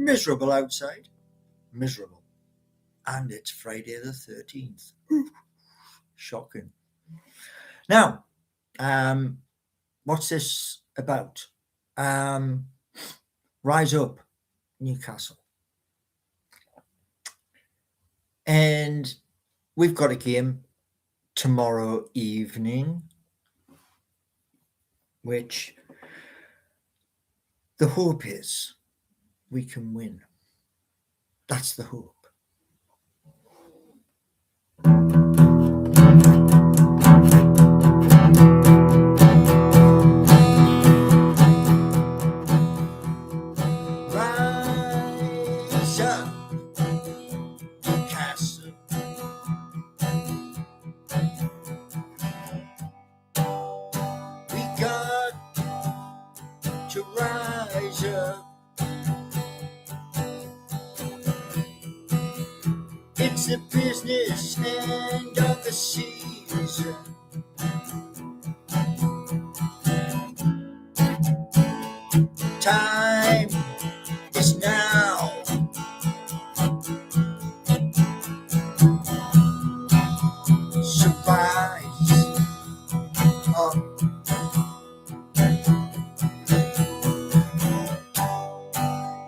miserable outside. Miserable. And it's Friday the 13th. Shocking. Now, what's this about? Rise up, Newcastle. And we've got a game tomorrow evening, which the hope is we can win. That's the hope. Rise up, Newcastle. We got to rise up. It's the business end of the season. Time is now. Surprise up.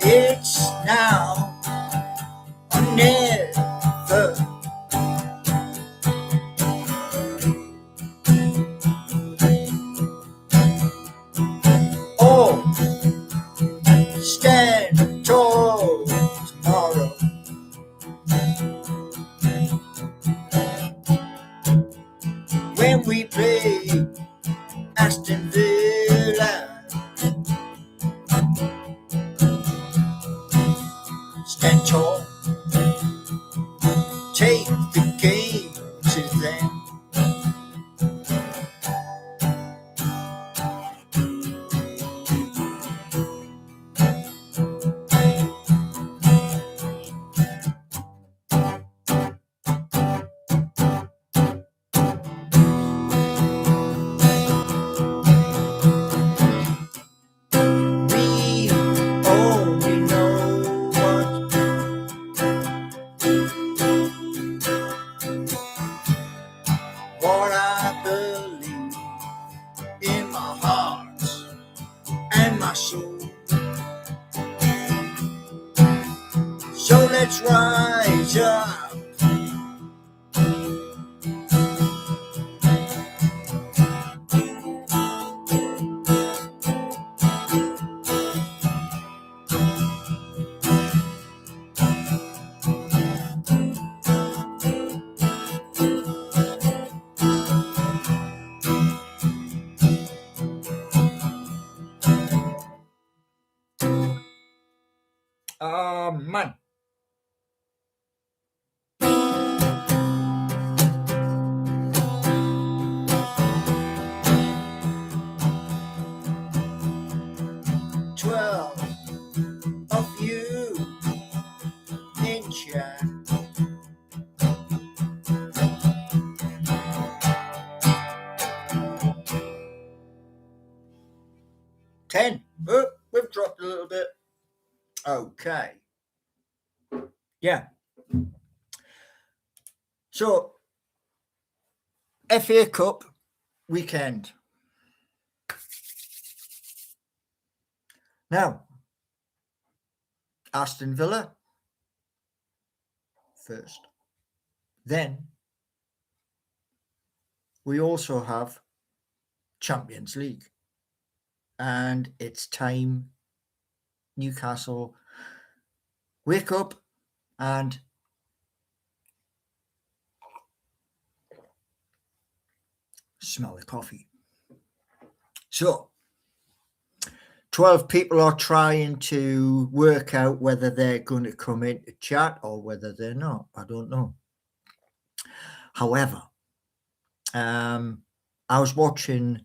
It's now or never. Oh, stand tall tomorrow. When we play Aston Villa, stand tall, take the game to them. We only know what I believe in my heart and my soul. So let's rise up. Oh man. Twelve of you in chat. Ten. Oh, we've dropped a little bit. Okay. Yeah. So, FA Cup weekend. Now, Aston Villa first. Then, we also have Champions League. And it's time, Newcastle, wake up and smell the coffee. So, 12 people are trying to work out whether they're going to come into chat or whether they're not. I don't know. However, I was watching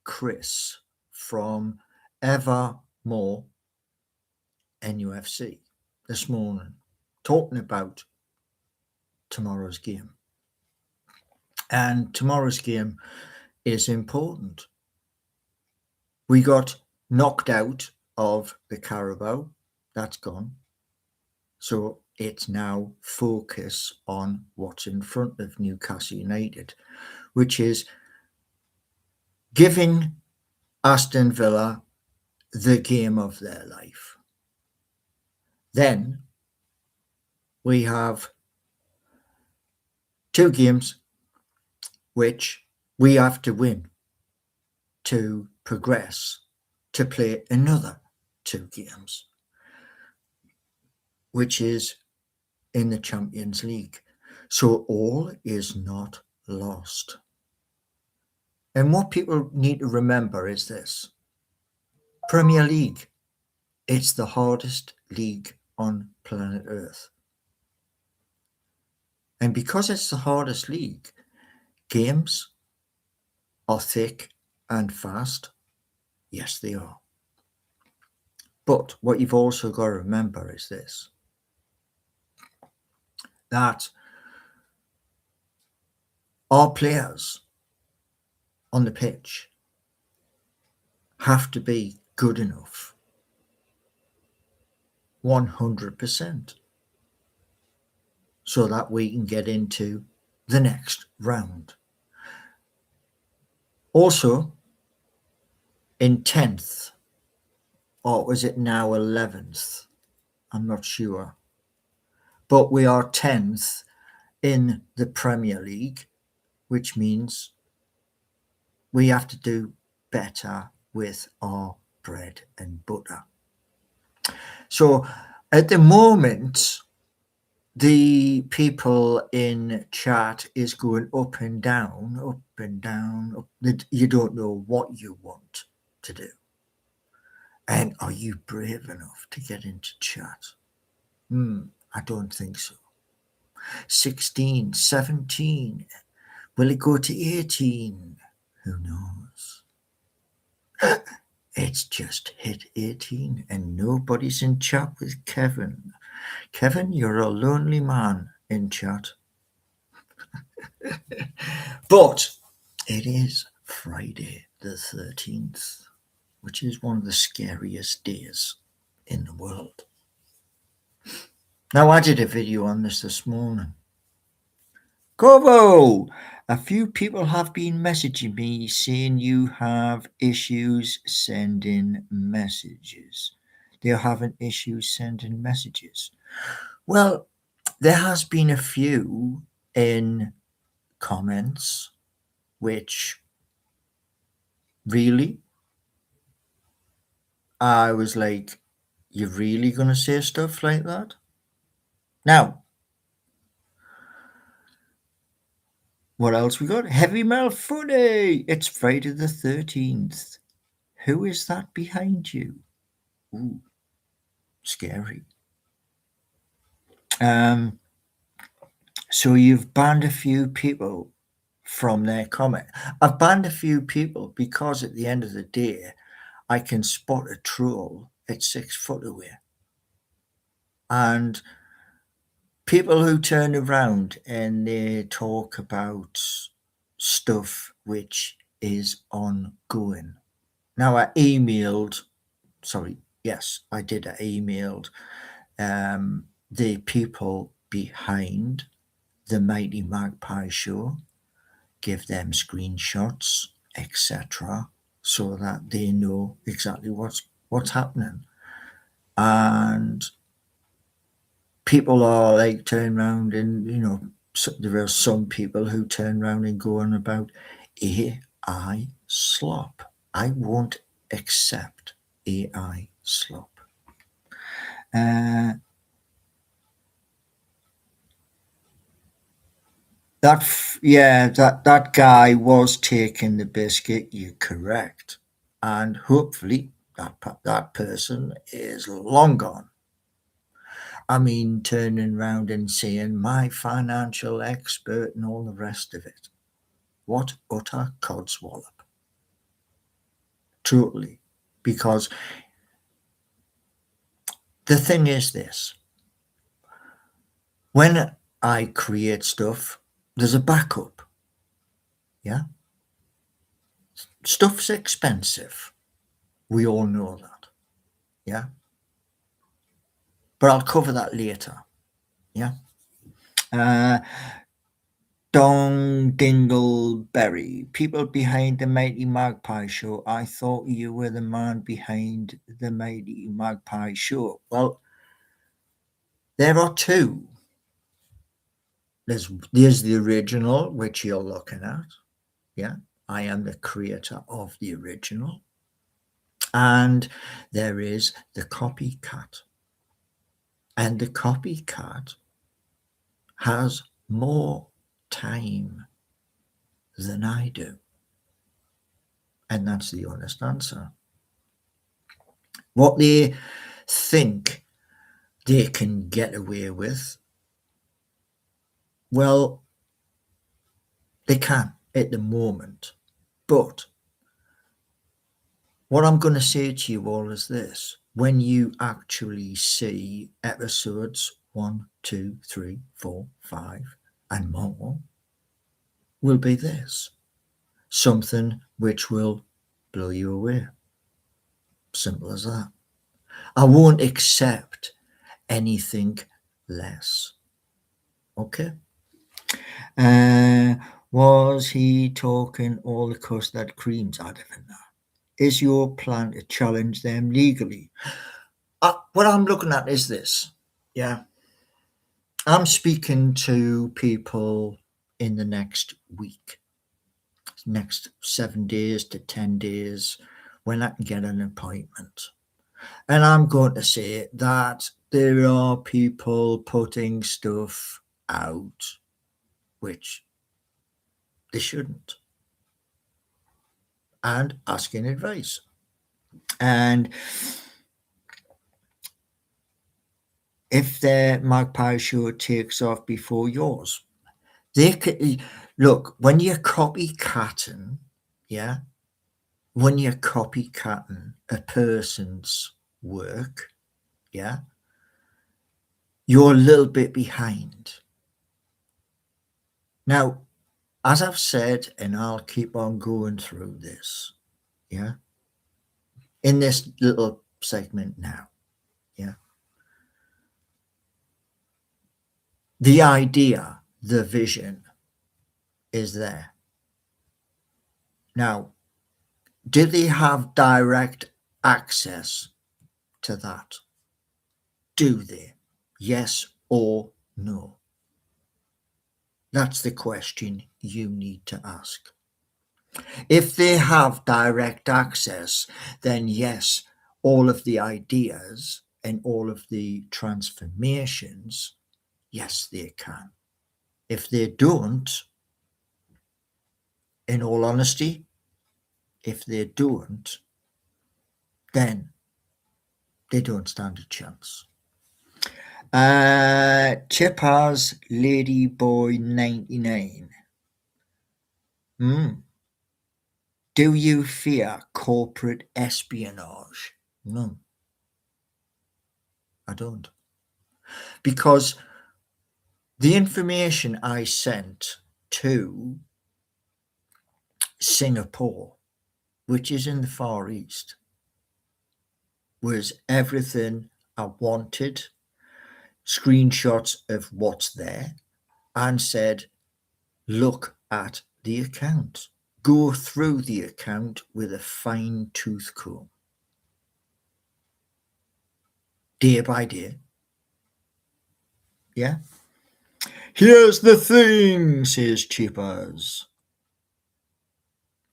Chris from Evermore NUFC this morning talking about tomorrow's game. And tomorrow's game is important. We got knocked out of the Carabao, that's gone. So it's now focus on what's in front of Newcastle United, which is giving Aston Villa the game of their life. Then we have 2 games which we have to win to progress to play another 2 games, which is in the Champions League. So all is not lost. And what people need to remember is this: Premier League, it's the hardest league on planet Earth. And because it's the hardest league, games are thick and fast. Yes, they are. But what you've also got to remember is this: that our players on the pitch have to be good enough 100% so that we can get into the next round. Also, in 10th, or was it now 11th? I'm not sure. But we are 10th in the Premier League, which means we have to do better with our bread and butter. So at the moment, the people in chat is going up and down, up and down. You don't know what you want to do. And are you brave enough to get into chat? I don't think so. 16, 17. Will it go to 18? Who knows? It's just hit 18 and nobody's in chat with Kevin. Kevin, you're a lonely man in chat. But it is Friday the 13th, which is one of the scariest days in the world. Now, I did a video on this morning. Corvo, a few people have been messaging me saying you have issues sending messages. They're having issues sending messages. Well, there has been a few in comments which really, I was like, you're really going to say stuff like that? Now, what else we got? Heavy Metal Footy. It's Friday the 13th. Who is that behind you? Ooh, scary. So you've banned a few people from their comment. I've banned a few people because at the end of the day, I can spot a troll at 6 foot away. And people who turn around and they talk about stuff which is ongoing. Now, I emailed the people behind the Mighty Magpie Show, give them screenshots, etc., so that they know exactly what's happening. And people are like turn around and, there are some people who turn around and go on about AI slop. I won't accept AI slop. That guy was taking the biscuit. You're correct, and hopefully that person is long gone. I mean, turning around and saying my financial expert and all the rest of it. What utter codswallop. Totally. Because the thing is this: when I create stuff, there's a backup. Yeah. Stuff's expensive. We all know that. Yeah. But I'll cover that later. Yeah. Dong Dingleberry. People behind the Mighty Magpie Show. I thought you were the man behind the Mighty Magpie Show. Well, there are two. There's the original, which you're looking at. Yeah. I am the creator of the original. And there is the copycat. And the copycat has more time than I do. And that's the honest answer. What they think they can get away with, well, they can at the moment. But what I'm going to say to you all is this. When you actually see episodes 1, 2, 3, 4, 5, and more, will be this. Something which will blow you away. Simple as that. I won't accept anything less. Okay? Was he talking all the custard creams? I don't know. Is your plan to challenge them legally? What I'm looking at is this. Yeah. I'm speaking to people in the next week, next 7 days to 10 days, when I can get an appointment. And I'm going to say that there are people putting stuff out which they shouldn't, and asking advice. And if their Magpie Show takes off before yours, they could look, when you're copycatting, yeah, when you're copycatting a person's work, yeah, you're a little bit behind. Now, as I've said, and I'll keep on going through this, yeah, in this little segment now, yeah, the idea, the vision is there. Now, do they have direct access to that? Do they? Yes or no? That's the question you need to ask. If they have direct access, then yes, all of the ideas and all of the transformations, yes, they can. If they don't, in all honesty, if they don't, then they don't stand a chance. Chippers Ladyboy 99. Do you fear corporate espionage? No, I don't. Because the information I sent to Singapore, which is in the Far East, was everything I wanted, screenshots of what's there, and said, look at the account. Go through the account with a fine-tooth comb. Day by day. Yeah? Here's the thing, says Chippers.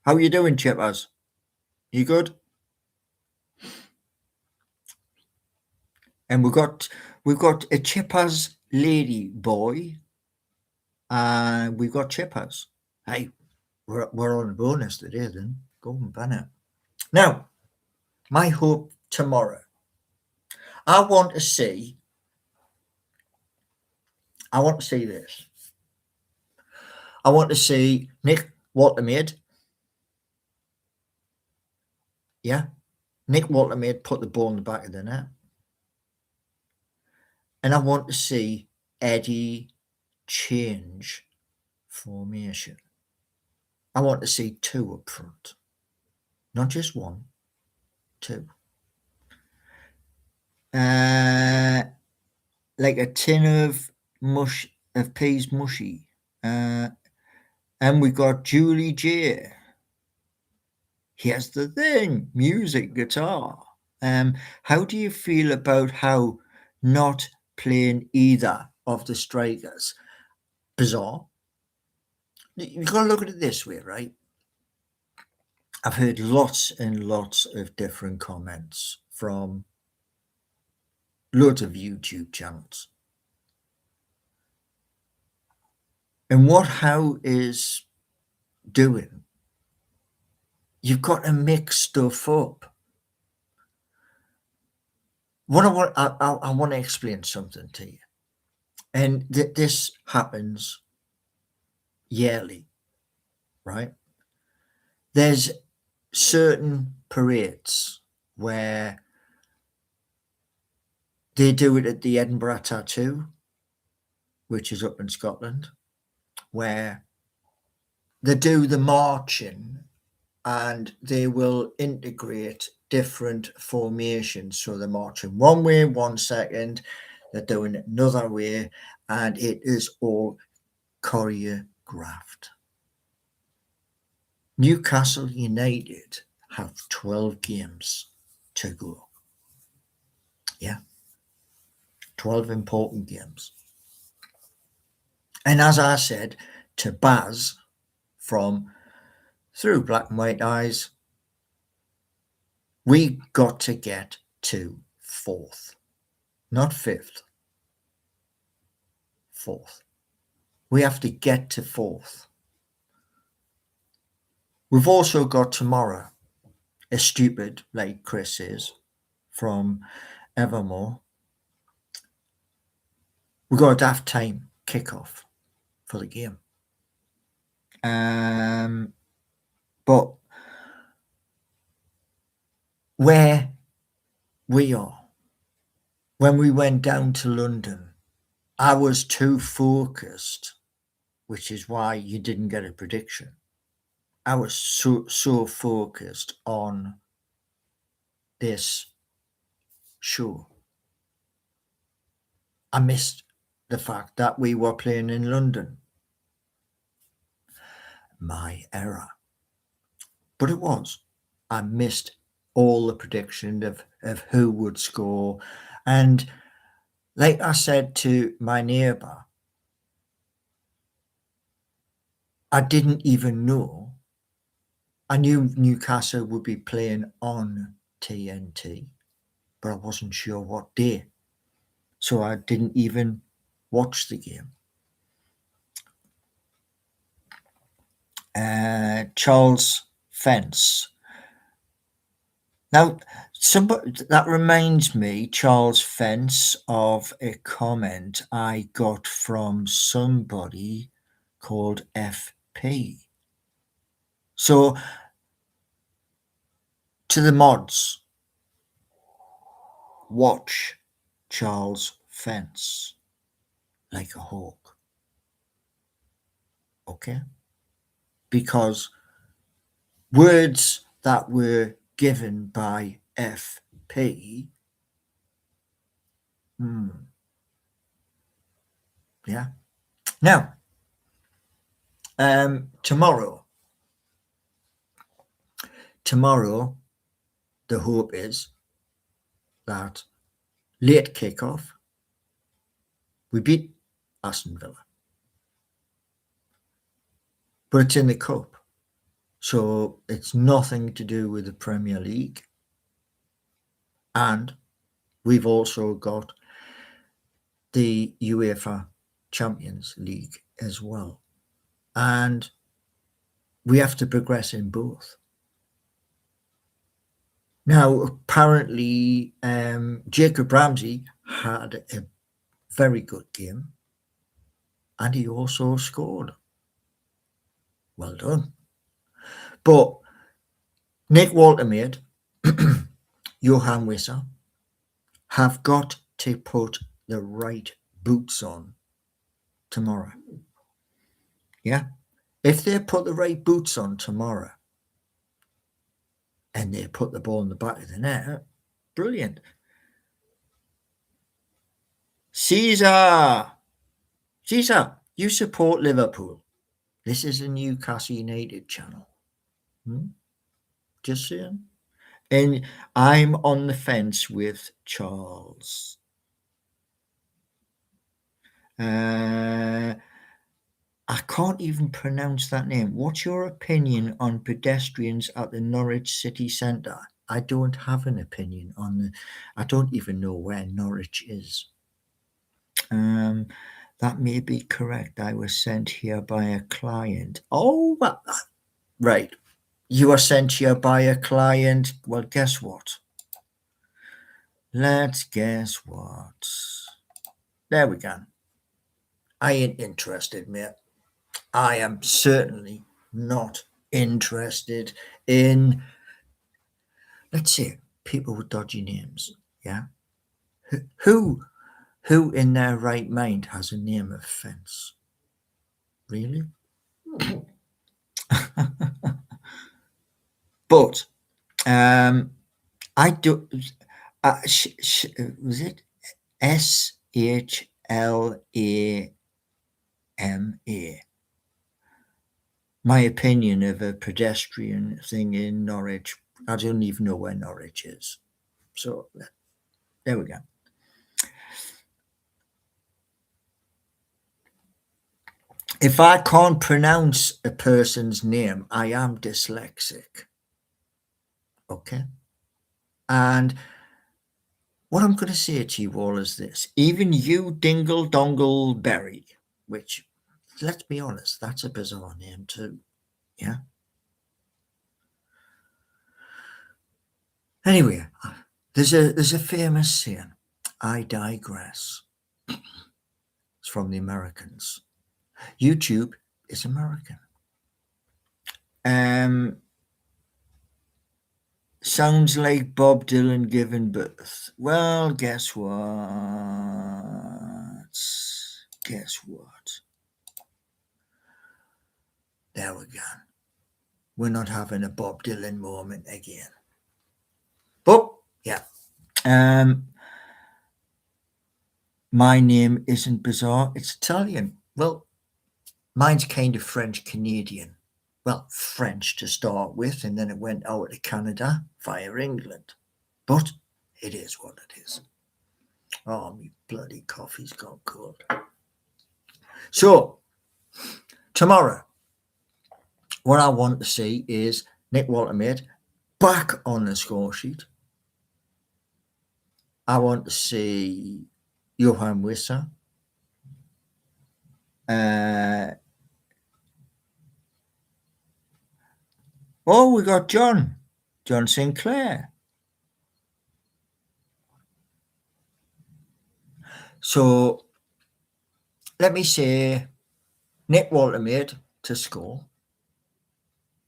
How you doing, Chippers? You good? And we've got a Chippers lady boy, and we've got Chippers. Hey, we're on a bonus today then. Golden Banner. Now, my hope tomorrow. I want to see this. I want to see Nick Watermaid. Yeah. Nick Watermaid put the ball in the back of the net. And I want to see Eddie change formation. I want to see two up front. Not just one, two. like a tin of peas mushy. And we got Julie J. Here's the thing, music, guitar. How do you feel about how not playing either of the strikers? Bizarre. You've got to look at it this way, right? I've heard lots and lots of different comments from loads of YouTube channels. And what Howe is doing, you've got to mix stuff up. What I want to explain something to you. And this happens yearly, right? There's certain parades where they do it at the Edinburgh Tattoo, which is up in Scotland, where they do the marching and they will integrate different formations. So they're marching one way 1 second, they're doing it another way, and it is all choreographed. Newcastle United have 12 games to go. Yeah. 12 important games. And as I said to Baz from Through Black and White Eyes, we got to get to 4th, not 5th. 4th. We have to get to 4th. We've also got tomorrow a stupid, like Chris is, from Evermore. We've got a daft time kickoff for the game. But where we are, when we went down to London, I was too focused, which is why you didn't get a prediction. I was so focused on this show. I missed the fact that we were playing in London. My error. But it was. I missed all the prediction of who would score. And like I said to my neighbour, I didn't even know. I knew Newcastle would be playing on TNT, but I wasn't sure what day. So I didn't even watch the game. Charles Fence. Now, that reminds me, Charles Fence, of a comment I got from somebody called FP. So, to the mods, watch Charles Fence like a hawk. Okay? Because words that were given by FP, yeah. Now, tomorrow, the hope is that late kickoff, we beat Aston Villa. But it's in the cup. So it's nothing to do with the Premier League. And we've also got the UEFA Champions League as well. And we have to progress in both. Now, apparently, Jacob Ramsey had a very good game. And he also scored. Well done. But Nick Waltermaid, Johan Wissa, have got to put the right boots on tomorrow. Yeah? If they put the right boots on tomorrow and they put the ball in the back of the net, brilliant. Caesar, Caesar, you support Liverpool. This is a Newcastle United channel. Just saying. And I'm on the fence with Charles. I can't even pronounce that name. What's your opinion on pedestrians at the Norwich city centre? I don't have an opinion on the. I don't even know where Norwich is. That may be correct. I was sent here by a client. Oh, right. You were sent here by a client. Well, guess what? Let's guess what. There we go. I ain't interested, mate. I am certainly not interested in, let's say, people with dodgy names. Yeah. Who in their right mind has a name of fence? Really? But I do. Was it SHLAMA? My opinion of a pedestrian thing in Norwich. I don't even know where Norwich is. So there we go. If I can't pronounce a person's name, I am dyslexic. Okay. And what I'm going to say to you all is this. Even you, Dingle Dongle Berry, which, let's be honest, that's a bizarre name too. Yeah. Anyway, there's a famous saying. I digress. It's from the Americans. YouTube is American. Sounds like Bob Dylan giving birth. Well, guess what? Guess what? There we go. We're not having a Bob Dylan moment again. But yeah. My name isn't bizarre, it's Italian. Well, mine's kind of French Canadian. Well, French to start with, and then it went out to Canada via England. But it is what it is. Oh, my bloody coffee's gone cold. So, tomorrow, what I want to see is Nick Waltermaid back on the score sheet. I want to see Johan Wissa. We got John Sinclair. So let me say Nick Waltermaid to score,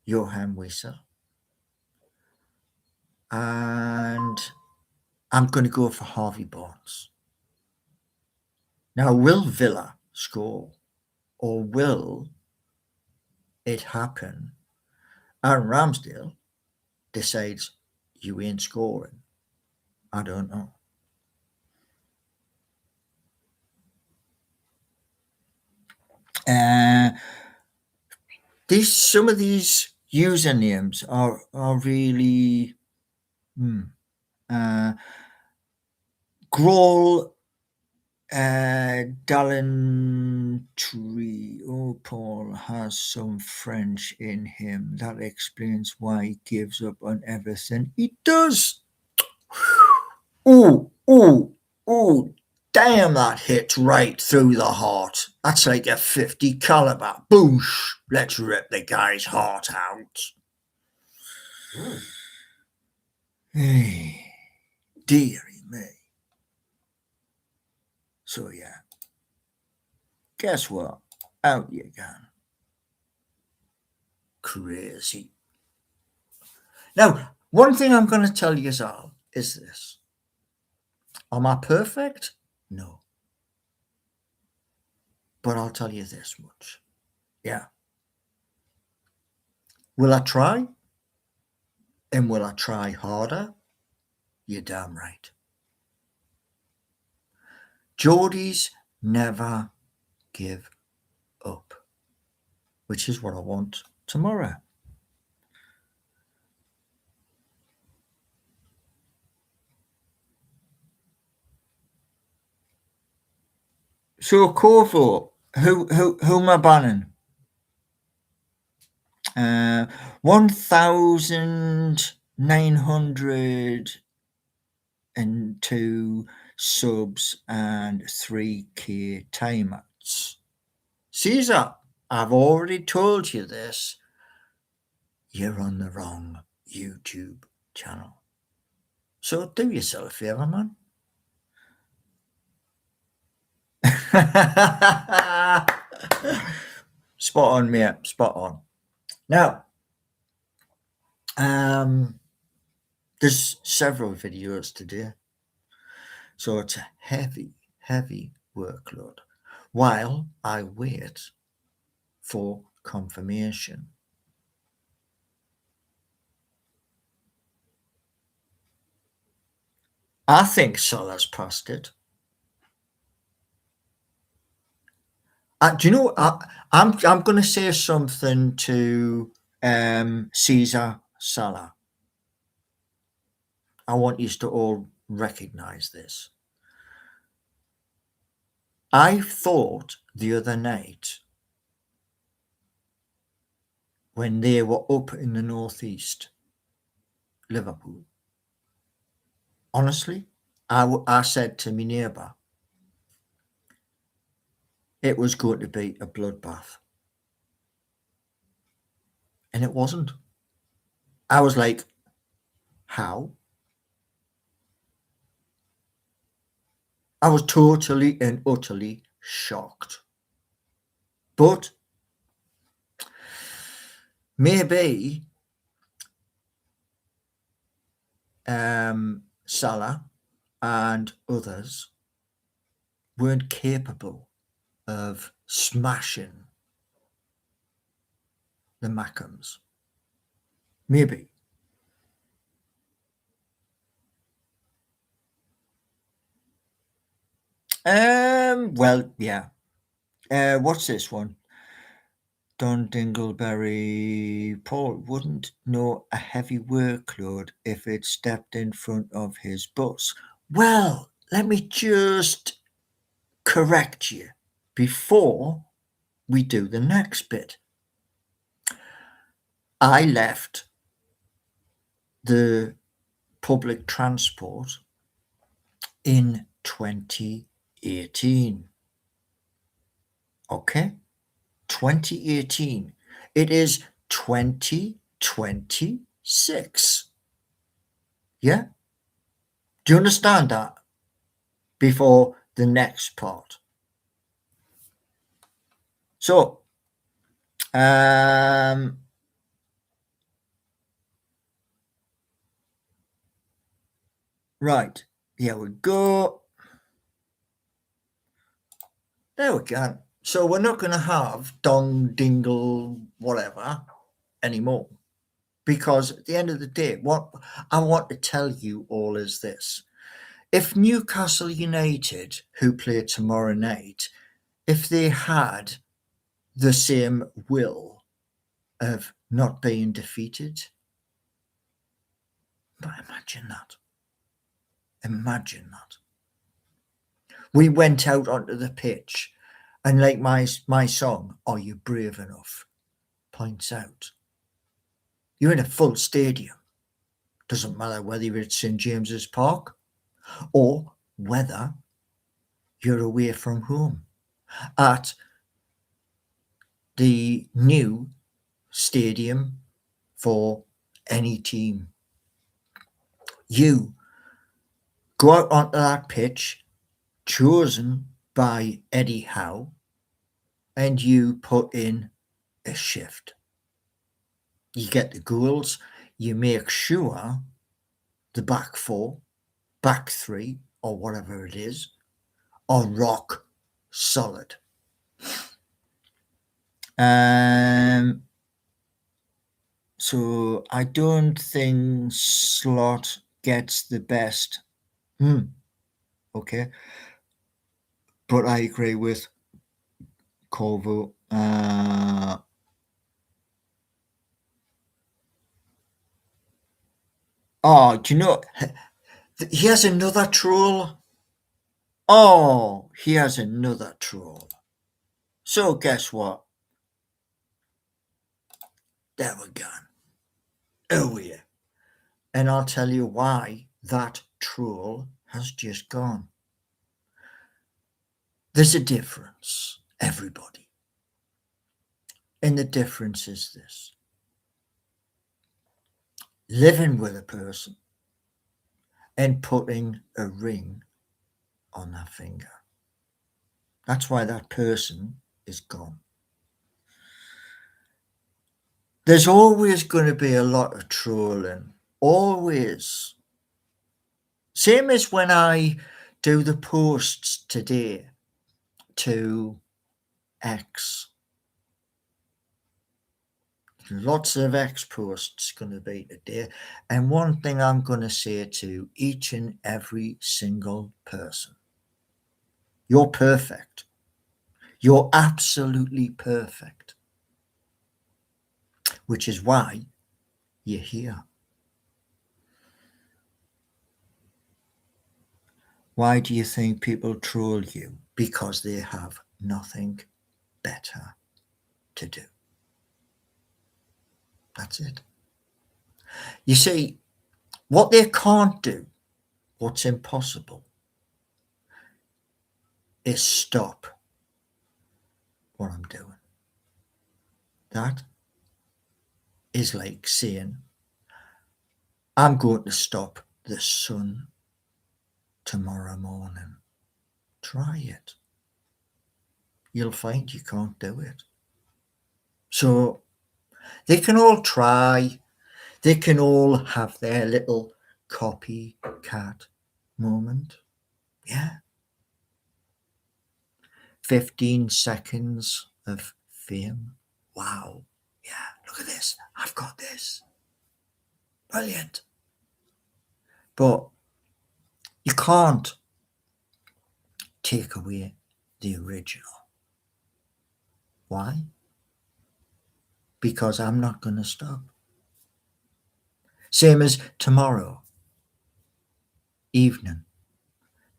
Johan Wissa, and I'm going to go for Harvey Barnes. Now, will Villa score, or will it happen? Aaron Ramsdale decides you ain't scoring. I don't know. Some of these usernames are really Grohl, Dallentry. Oh, Paul has some French in him. That explains why he gives up on everything he does. Oh, damn, that hit right through the heart. That's like a 50 caliber. Boosh. Let's rip the guy's heart out. Hey, dearie me. So, yeah. Guess what? Out you go. Crazy. Now, one thing I'm going to tell you all is this. Am I perfect? No. But I'll tell you this much. Yeah. Will I try? And will I try harder? You're damn right. Geordies never give up, which is what I want tomorrow. So Corvo, who am I banning? 1,902 subs and 3K timeouts. Caesar, I've already told you this. You're on the wrong YouTube channel. So do yourself a favour, man. Spot on, mate. Spot on. Now, there's several videos today. So it's a heavy, heavy workload while I wait for confirmation. I think Salah's passed it. Do you know? I'm going to say something to Cesar Salah. I want you to all recognise this. I thought the other night when they were up in the northeast, Liverpool. Honestly, I said to my neighbour, it was going to be a bloodbath. And it wasn't. I was like, how? I was totally and utterly shocked. But maybe Salah and others weren't capable of smashing the Mackhams. Maybe. Well, yeah. What's this one? Don Dingleberry, Paul wouldn't know a heavy workload if it stepped in front of his bus. Well, let me just correct you before we do the next bit. I left the public transport in 2018. Okay? 2018. It is 2026. Yeah? Do you understand that? Before the next part. So, right. Here we go. There we go. So we're not going to have dong, dingle, whatever anymore. Because at the end of the day, what I want to tell you all is this. If Newcastle United, who play tomorrow night, if they had the same will of not being defeated, but imagine that. Imagine that. We went out onto the pitch and like my song, Are You Brave Enough? Points out. You're in a full stadium. Doesn't matter whether you're at St. James's Park or whether you're away from home at the new stadium for any team. You go out onto that pitch, chosen by Eddie Howe, and you put in a shift. You get the goals, you make sure the back four, back three, or whatever it is, are rock solid. So I don't think Slot gets the best. Okay. But I agree with Corvo. Oh, do you know, he has another troll. Oh, he has another troll. So guess what? There we go. Oh yeah. And I'll tell you why that troll has just gone. There's a difference, everybody. And the difference is this: living with a person and putting a ring on their finger. That's why that person is gone. There's always going to be a lot of trolling. Always. Same as when I do the posts today to X. Lots of X posts going to be today. And one thing I'm going to say to each and every single person: you're perfect. You're absolutely perfect. Which is why you're here. Why do you think people troll you? Because they have nothing better to do. That's it. You see, what they can't do, what's impossible, is stop what I'm doing. That is like saying, I'm going to stop the sun tomorrow morning. Try it. You'll find you can't do it. So they can all try. They can all have their little copycat moment. Yeah. 15 seconds of fame. Wow. Yeah, look at this. I've got this. Brilliant. But you can't take away the original. Why? Because I'm not going to stop. Same as tomorrow evening,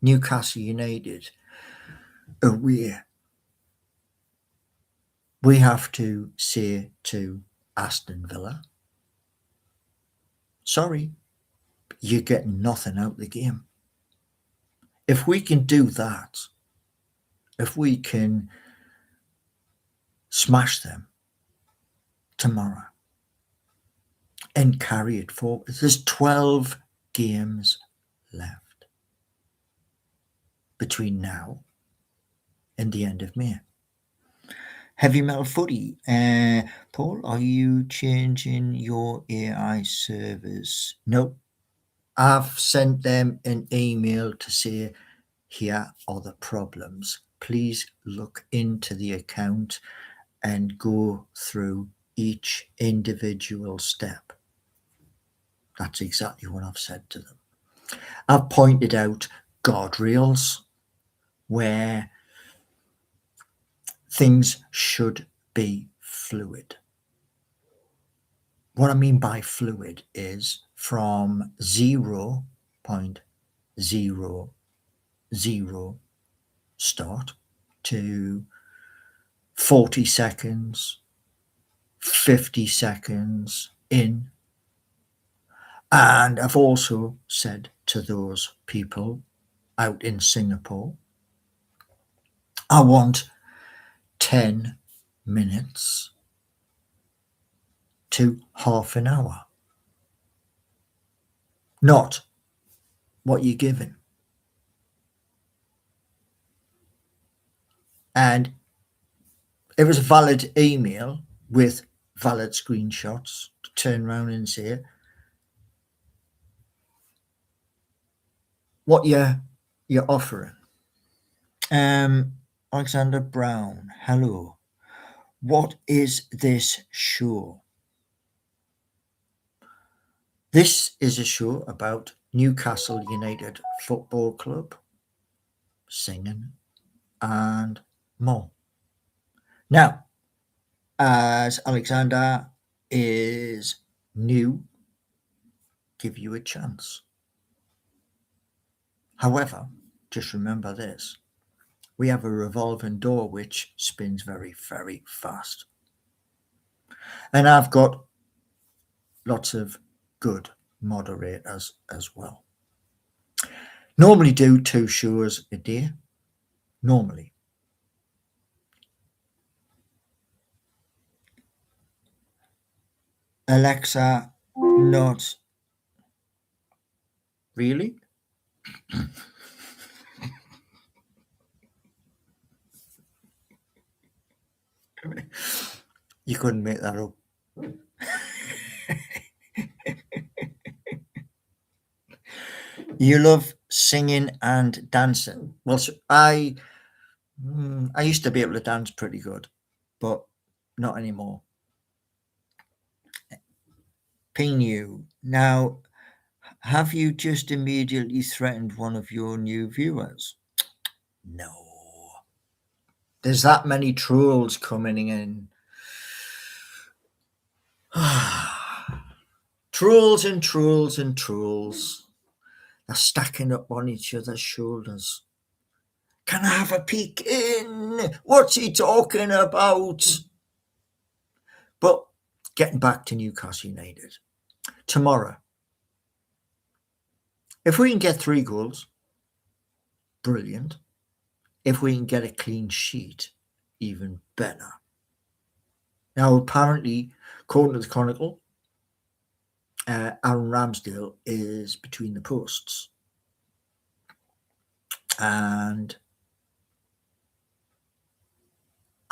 Newcastle United away. We have to say to Aston Villa, sorry, you're getting nothing out of the game. If we can do that, if we can smash them tomorrow and carry it forward, there's 12 games left between now and the end of May. Heavy Metal Footy. Paul, are you changing your AI servers? Nope. I've sent them an email to say, here are the problems. Please look into the account and go through each individual step. That's exactly what I've said to them. I've pointed out guardrails where things should be fluid. What I mean by fluid is from 0.00 start to 40 seconds, 50 seconds in. And I've also said to those people out in Singapore, I want 10 minutes to half an hour. Not what you're given. And it was a valid email with valid screenshots to turn around and say what you're offering. Alexander Brown, hello. What is this show? This is a show about Newcastle United Football Club singing and more. Now, as Alexander is new, give you a chance. However, just remember this. We have a revolving door which spins very, very fast. And I've got lots of good moderators as well. Normally do 2 shows a day. Normally. Alexa, not really? You couldn't make that up. You love singing and dancing. Well, I used to be able to dance pretty good, but not anymore. Ping you. Now, have you just immediately threatened one of your new viewers? No. There's that many trolls coming in. Trolls and trolls and trolls. They're stacking up on each other's shoulders. Can I have a peek in? What's he talking about? But getting back to Newcastle United. Tomorrow, if we can get 3 goals, brilliant. If we can get a clean sheet, even better. Now, apparently, according to the Chronicle, Aaron Ramsdale is between the posts. And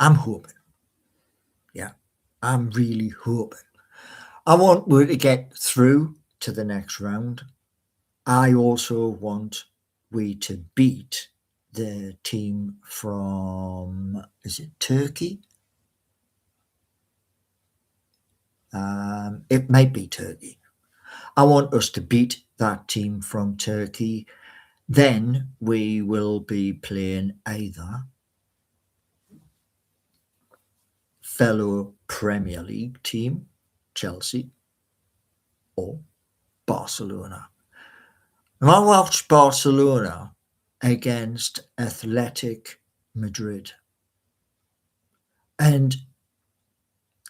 I'm hoping. Yeah, I'm really hoping. I want we to get through to the next round. I also want we to beat the team from, is it Turkey? It might be Turkey. I want us to beat that team from Turkey. Then we will be playing either fellow Premier League team, Chelsea, or Barcelona. And I watched Barcelona against Athletic Madrid. And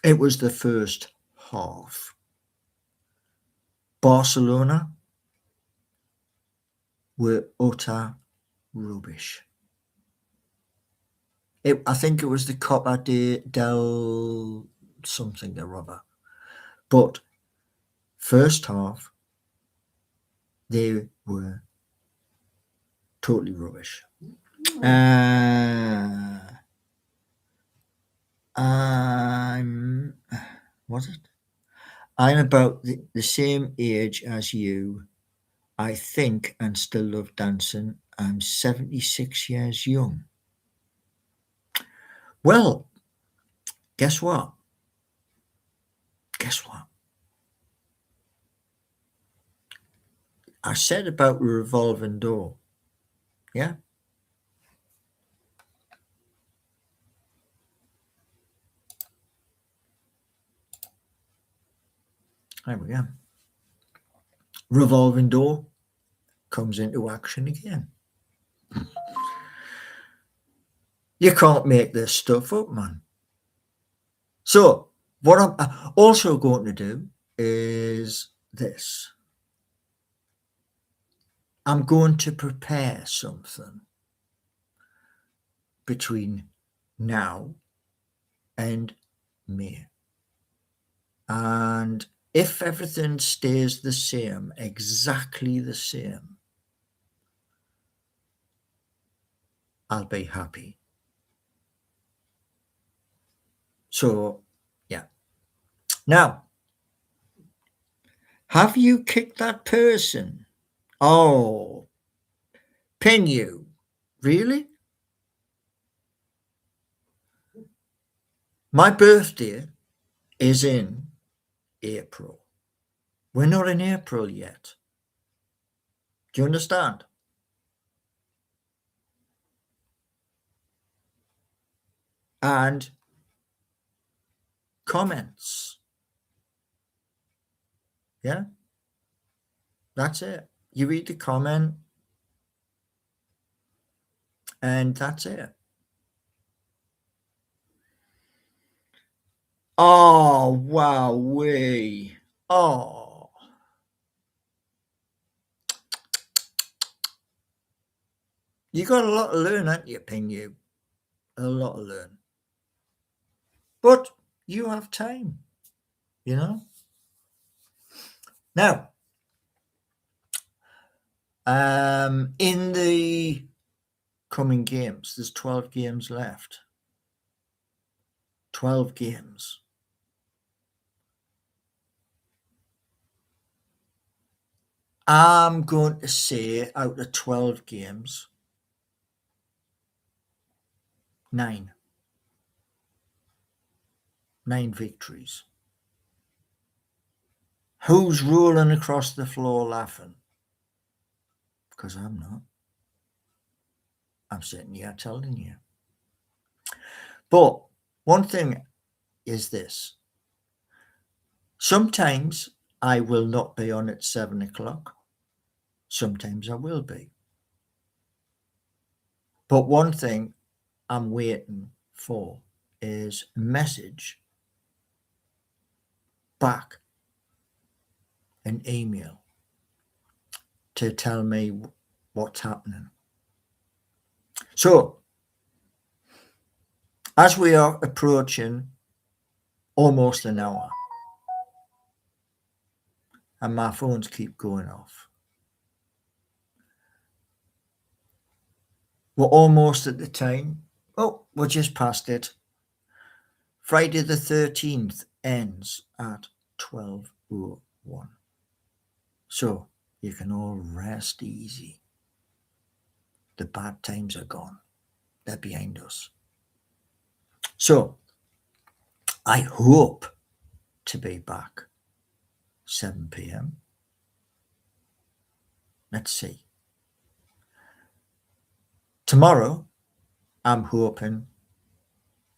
it was the first half. Barcelona were utter rubbish. I think it was the Copa del something or other. But first half, they were totally rubbish. I'm about the same age as you, I think, and still love dancing. I'm 76 years young. Well, guess what? I said about a revolving door. Yeah? There we go. Revolving door comes into action again. You can't make this stuff up, man. So, what I'm also going to do is this. I'm going to prepare something between now and May. And if everything stays the same, exactly the same, I'll be happy. So, yeah. Now, have you kicked that person? Oh, pin you. Really? My birthday is in April. We're not in April yet. Do you understand? and comments. Yeah, that's it. You read the comment, and that's it. Oh, wow, oh. You got a lot to learn, haven't you, Pingu? A lot to learn. But you have time, you know? Now, in the coming games, there's 12 games left. 12 games. I'm going to say out of 12 games, 9. 9 victories. Who's rolling across the floor laughing? Because I'm not. I'm sitting here telling you. But one thing is this. Sometimes I will not be on at 7 o'clock. Sometimes I will be. But one thing I'm waiting for is a message back, an email, to tell me what's happening. So, as we are approaching almost an hour, and my phones keep going off, we're almost at the time. Oh, we're just past it. Friday the 13th ends at 12:01. So you can all rest easy. The bad times are gone. They're behind us. So I hope to be back 7 p.m. Let's see. Tomorrow, I'm hoping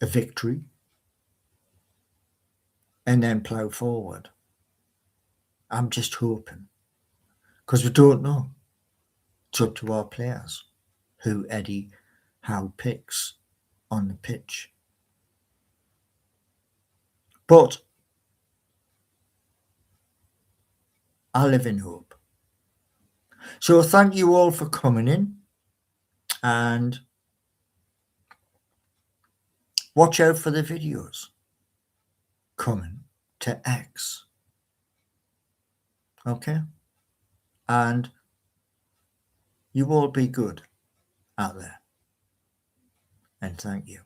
a victory and then plough forward. I'm just hoping, because we don't know. It's up to our players who Eddie Howe picks on the pitch. But I live in hope. So thank you all for coming in, and watch out for the videos coming to X. Okay? And you all be good out there. And thank you.